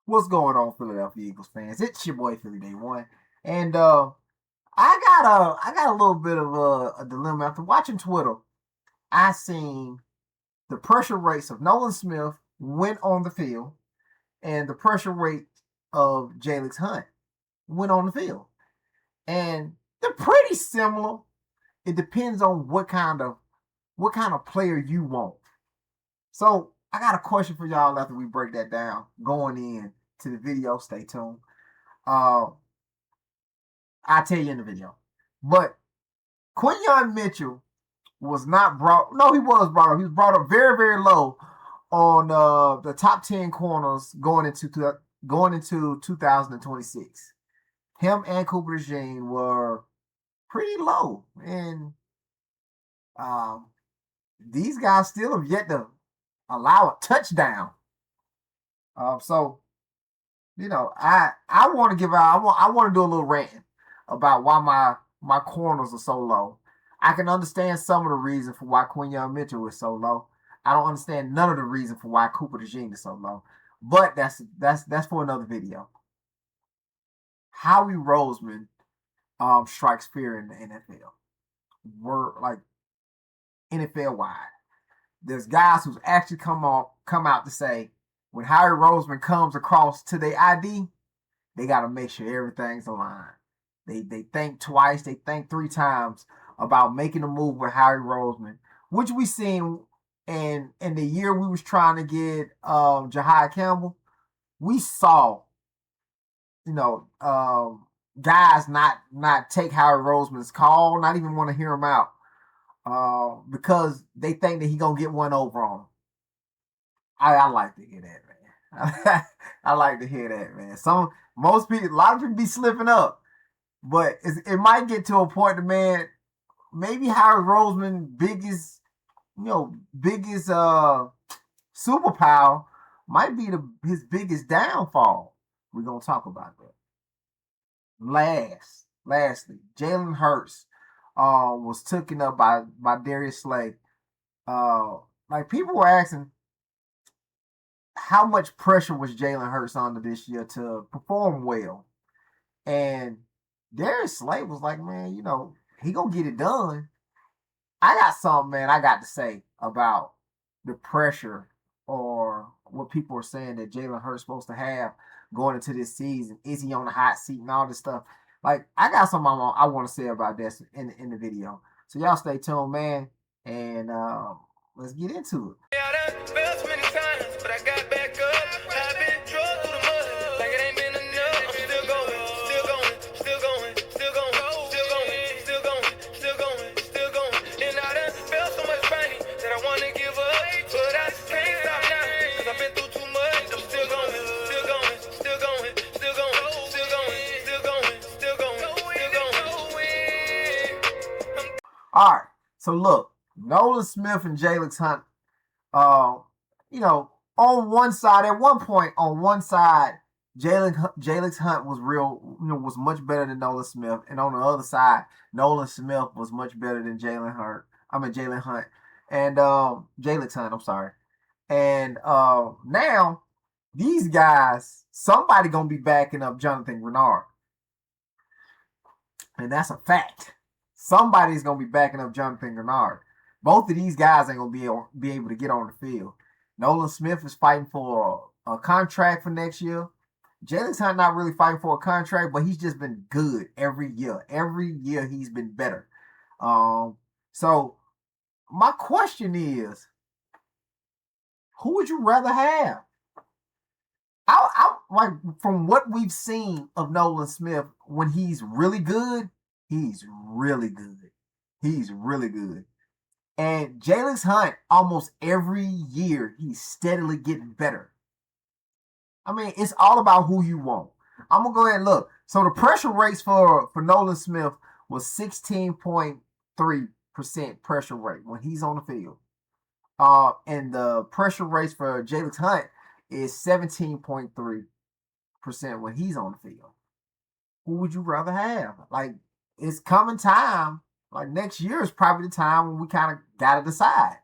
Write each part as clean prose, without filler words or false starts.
What's going on, Philadelphia Eagles fans? It's your boy Philly Day One, and I got a little bit of a dilemma after watching Twitter. I seen the pressure rates of Nolan Smith went on the field, and the pressure rate of Jalen Hunt went on the field, and they're pretty similar. It depends on what kind of player you want. So I got a question for y'all after we break that down. Going in to the video, stay tuned. Uh, I'll tell you in the video. But Quinyon Mitchell was not brought. No, he was brought up. He was brought up very, very low on the top 10 corners going into 2026. Him and Cooper DeJean were pretty low, and um, these guys still have yet to allow a touchdown. So I want to give out. I want to do a little rant about why my corners are so low. I can understand some of the reason for why Quinyon Mitchell is so low. I don't understand none of the reason for why Cooper DeJean is so low. But that's for another video. Howie Roseman strikes fear in the NFL. We're like NFL wide. There's guys who's actually come out to say when Howie Roseman comes across to their ID, they got to make sure everything's aligned. They think twice, they think three times about making a move with Howie Roseman, which we seen in the year we was trying to get Jahai Campbell. We saw, you know, guys not take Howie Roseman's call, not even want to hear him out, because they think that he gonna get one over on them. I like to hear that, man. I like to hear that, man. Most people, a lot of people be slipping up, but it might get to a point that, man, maybe Howard Roseman biggest superpower might be his biggest downfall. We're gonna talk about that. Lastly, Jalen Hurts was taken up by Darius Slay. Like people were asking, how much pressure was Jalen Hurts under this year to perform well? And Darius Slay was like, man, he gonna get it done. I got something, man, I got to say about the pressure or what people are saying that Jalen Hurts supposed to have going into this season. Is he on the hot seat and all this stuff? Like, I got something I want to say about this in the video. So y'all stay tuned, man, and let's get into it. Yeah, I done fell so many times, but I got back up. I've been drugged through the mud, like it ain't been enough. I'm still going, still going, still going, still going, still going, still going, still going, still going. And I done felt so much pain that I wanna give up, but I just can't stop now, cause I've been through too much. I'm still going, still going, still going, still going, still going, still going, still going, still going. All right, so look, Nolan Smith and Jalen Hunt, on one side, at one point, on one side, Jalen Hunt was much better than Nolan Smith, and on the other side, Nolan Smith was much better than Jalen Hunt, and Jalen Hunt. I'm sorry, and now these guys, somebody gonna be backing up Jonathan Renard, and that's a fact. Somebody's gonna be backing up Jonathan Renard. Both of these guys ain't gonna be able to get on the field. Nolan Smith is fighting for a contract for next year. Jalen Hunt not really fighting for a contract, but he's just been good every year. Every year he's been better. So my question is, who would you rather have? I like, from what we've seen of Nolan Smith, when he's really good, he's really good. He's really good. And Jalen Hunt, almost every year, he's steadily getting better. I mean, it's all about who you want. I'm going to go ahead and look. So the pressure rates for Nolan Smith was 16.3% pressure rate when he's on the field. And the pressure rates for Jalen Hunt is 17.3% when he's on the field. Who would you rather have? Like, it's coming time. Like, next year is probably the time when we kind of got to decide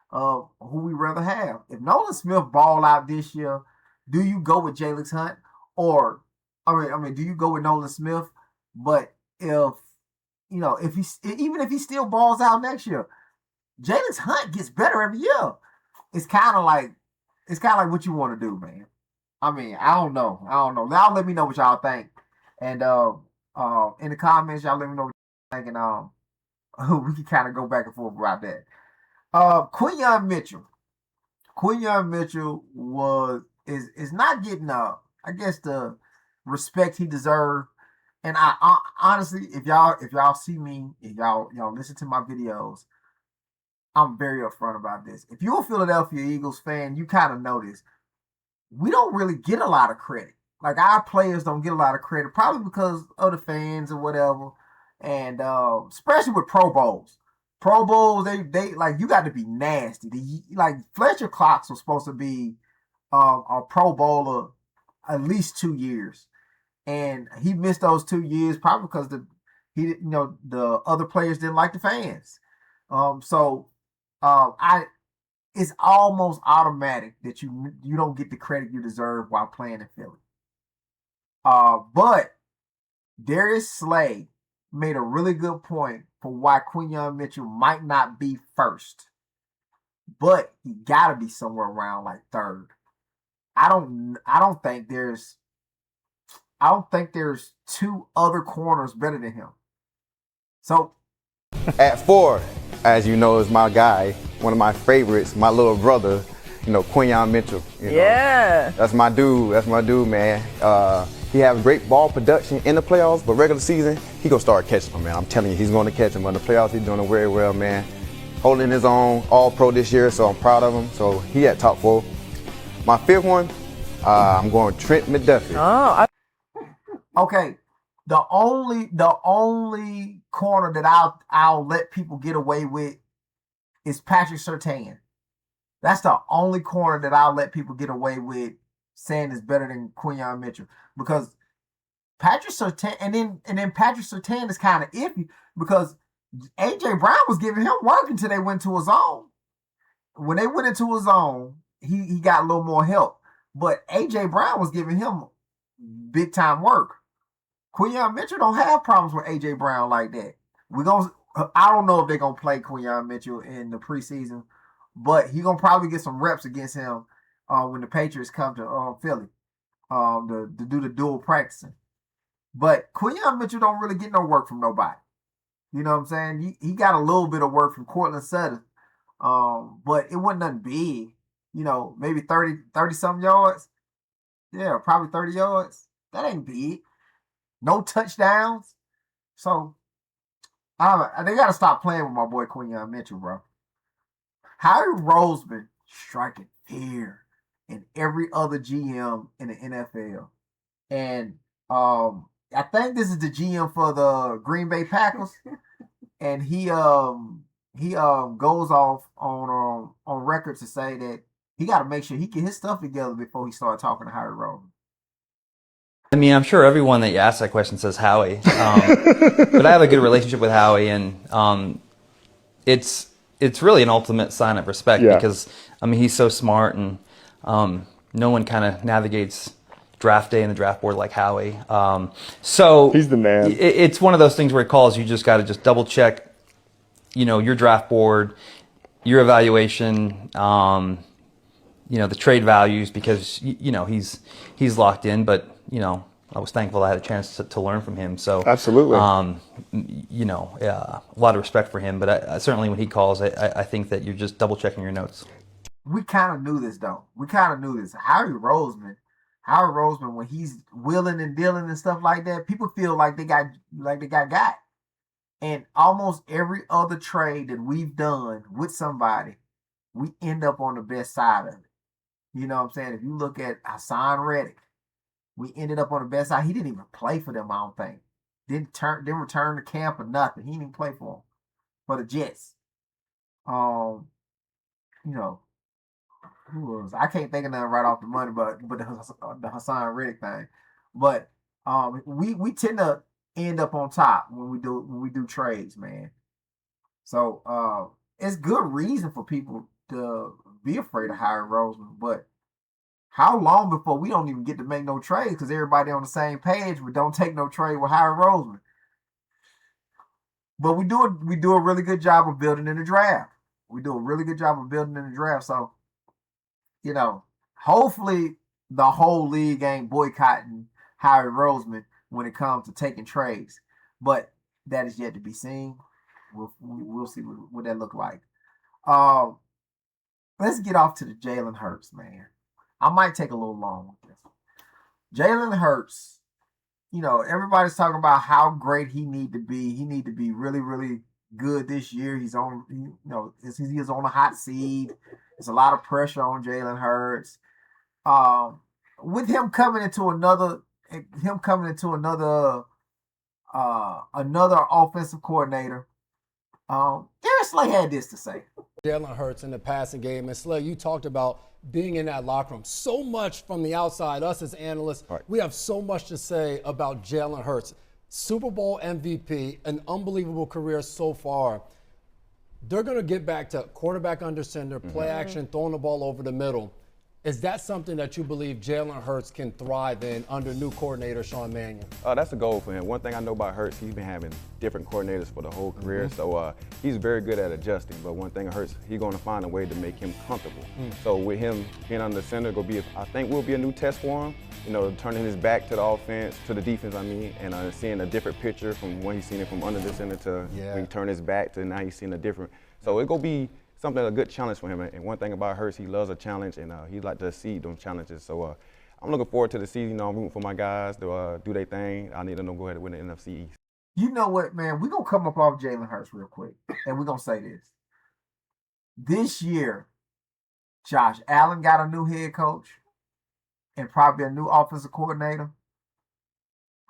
who we rather have. If Nolan Smith ball out this year, do you go with Jalen Hunt or I mean, do you go with Nolan Smith? But if if even if he still balls out next year, Jalen Hunt gets better every year. It's kind of like what you want to do, man. I mean, I don't know. Now let me know what y'all think, and in the comments, y'all let me know what you think, and we can kind of go back and forth about that. Quinyon Mitchell. Quinyon Mitchell is not getting I guess the respect he deserved. And I honestly, if y'all see me, if y'all listen to my videos, I'm very upfront about this. If you're a Philadelphia Eagles fan, you kind of know this. We don't really get a lot of credit. Like our players don't get a lot of credit, probably because of the fans or whatever. And especially with Pro Bowls. Pro Bowls, they like you got to be nasty. Like Fletcher Cox was supposed to be a Pro Bowler at least 2 years, and he missed those 2 years probably because the other players didn't like the fans. So I it's almost automatic that you don't get the credit you deserve while playing in Philly. But Darius Slay made a really good point for why Quinyon Mitchell might not be first, but he got to be somewhere around like third. I don't think there's two other corners better than him. So at 4, as you know, is my guy, one of my favorites, my little brother, Quinyon Mitchell. Yeah. That's my dude. That's my dude, man. He has great ball production in the playoffs, but regular season, he gonna start catching them, man. I'm telling you, he's gonna catch them. But in the playoffs, he's doing it very well, man. Holding his own, all pro this year, so I'm proud of him. So he at top 4. My 5th one, I'm going Trent McDuffie. Okay. The only corner that I'll let people get away with is Patrick Surtain. That's the only corner that I'll let people get away with saying is better than Quinyon Mitchell, because Patrick Surtain and then Patrick Surtain is kind of iffy because AJ Brown was giving him work until they went to his zone. When they went into his zone, he got a little more help, but AJ Brown was giving him big time work. Quinyon Mitchell don't have problems with AJ Brown like that. I don't know if they're gonna play Quinyon Mitchell in the preseason, but he's gonna probably get some reps against him when the Patriots come to Philly to do the dual practicing. But Quinyon Mitchell don't really get no work from nobody. You know what I'm saying? He got a little bit of work from Cortland Sutton, but it wasn't nothing big. Maybe 30 something yards. Yeah, probably 30 yards. That ain't big. No touchdowns. So they got to stop playing with my boy Quinyon Mitchell, bro. Howie Roseman striking fear in every other GM in the NFL. And I think this is the GM for the Green Bay Packers. And he goes off on record to say that he got to make sure he get his stuff together before he started talking to Howie Roseman. I mean, I'm sure everyone that you ask that question says Howie, but I have a good relationship with Howie, and it's really an ultimate sign of respect because I mean he's so smart, and no one kind of navigates draft day and the draft board like Howie. So he's the man. It's one of those things where he calls, you just got to just double check, your draft board, your evaluation, the trade values, because he's locked in, but I was thankful I had a chance to learn from him. So absolutely, a lot of respect for him. But I certainly, when he calls, I think that you're just double checking your notes. We kind of knew this, though. Howie Roseman, when he's willing and dealing and stuff like that, people feel like they got got. And almost every other trade that we've done with somebody, we end up on the best side of it. You know what I'm saying? If you look at Hassan Reddick, we ended up on the best side. He didn't even play for them, I don't think. Didn't return to camp or nothing. He didn't even play for them. For the Jets. Who was? I can't think of nothing right off the money, but the Hassan Reddick thing. But we tend to end up on top when we do trades, man. So it's good reason for people to be afraid of Howie Roseman, but how long before we don't even get to make no trades because everybody on the same page, but don't take no trade with Howie Roseman. But we do a really good job of building in the draft. We do a really good job of building in the draft. So, hopefully the whole league ain't boycotting Howie Roseman when it comes to taking trades. But that is yet to be seen. We'll see what that look like. Let's get off to the Jalen Hurts, man. I might take a little long with this. Jalen Hurts, everybody's talking about how great he need to be. He need to be really, really good this year. He's on, he is on a hot seat. There's a lot of pressure on Jalen Hurts. With him coming into another offensive coordinator. Darius Slay had this to say. Jalen Hurts in the passing game. And Slay, you talked about being in that locker room. So much from the outside, us as analysts, right. We have so much to say about Jalen Hurts. Super Bowl MVP, an unbelievable career so far. They're going to get back to quarterback under center, play action, throwing the ball over the middle. Is that something that you believe Jalen Hurts can thrive in under new coordinator Sean Mannion? That's a goal for him. One thing I know about Hurts, he's been having different coordinators for the whole career, so he's very good at adjusting. But one thing Hurts, he's going to find a way to make him comfortable. So with him being under center, I think will be a new test for him. Turning his back to the offense, to the defense, and seeing a different picture from when he's seen it from under the center to when he turned his back to now he's seeing a different. So it's going to be a good challenge for him. And one thing about Hurts, he loves a challenge, and he like to exceed those challenges. So I'm looking forward to the season. I'm rooting for my guys to do their thing. I need them to go ahead and win the NFC East. You know what, man? We're going to come up off Jalen Hurts real quick, and we're going to say this. This year, Josh Allen got a new head coach and probably a new offensive coordinator.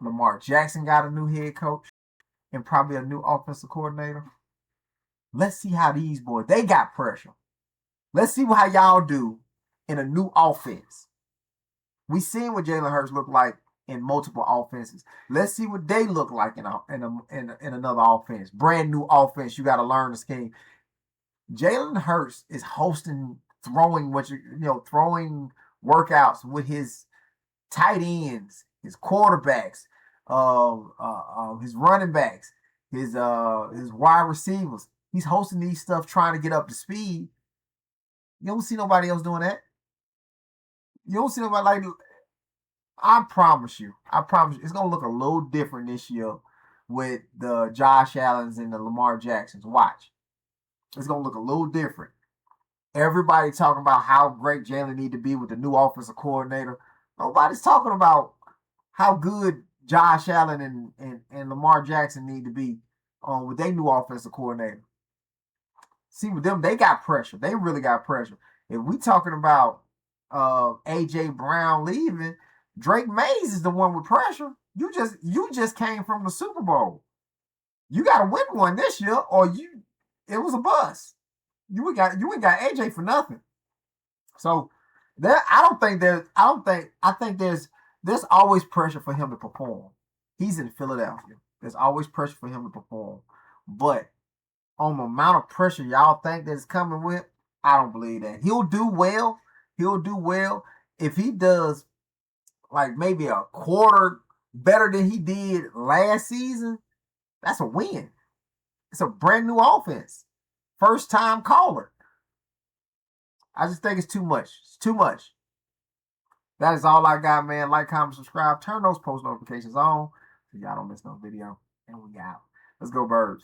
Lamar Jackson got a new head coach and probably a new offensive coordinator. Let's see how these boys, they got pressure. Let's see how y'all do in a new offense. We seen what Jalen Hurts look like in multiple offenses. Let's see what they look like in another offense. Brand new offense. You got to learn the scheme. Jalen Hurts is throwing workouts with his tight ends, his quarterbacks, his running backs, his wide receivers. He's hosting these stuff, trying to get up to speed. You don't see nobody else doing that. You don't see nobody like. I promise you, it's gonna look a little different this year with the Josh Allens and the Lamar Jacksons. Watch, it's gonna look a little different. Everybody talking about how great Jalen need to be with the new offensive coordinator. Nobody's talking about how good Josh Allen and Lamar Jackson need to be with their new offensive coordinator. See, with them, they got pressure. They really got pressure. If we talking about A.J. Brown leaving, Drake Mays is the one with pressure. You just came from the Super Bowl. You got to win one this year, or it was a bust. You ain't got AJ for nothing. So I think there's always pressure for him to perform. He's in Philadelphia. There's always pressure for him to perform. But on the amount of pressure y'all think that's coming with, I don't believe that. He'll do well. If he does like maybe a quarter better than he did last season, that's a win. It's a brand new offense. First time caller. I just think it's too much. It's too much. That is all I got, man. Like, comment, subscribe. Turn those post notifications on so y'all don't miss no video. And we out. Let's go, Birds.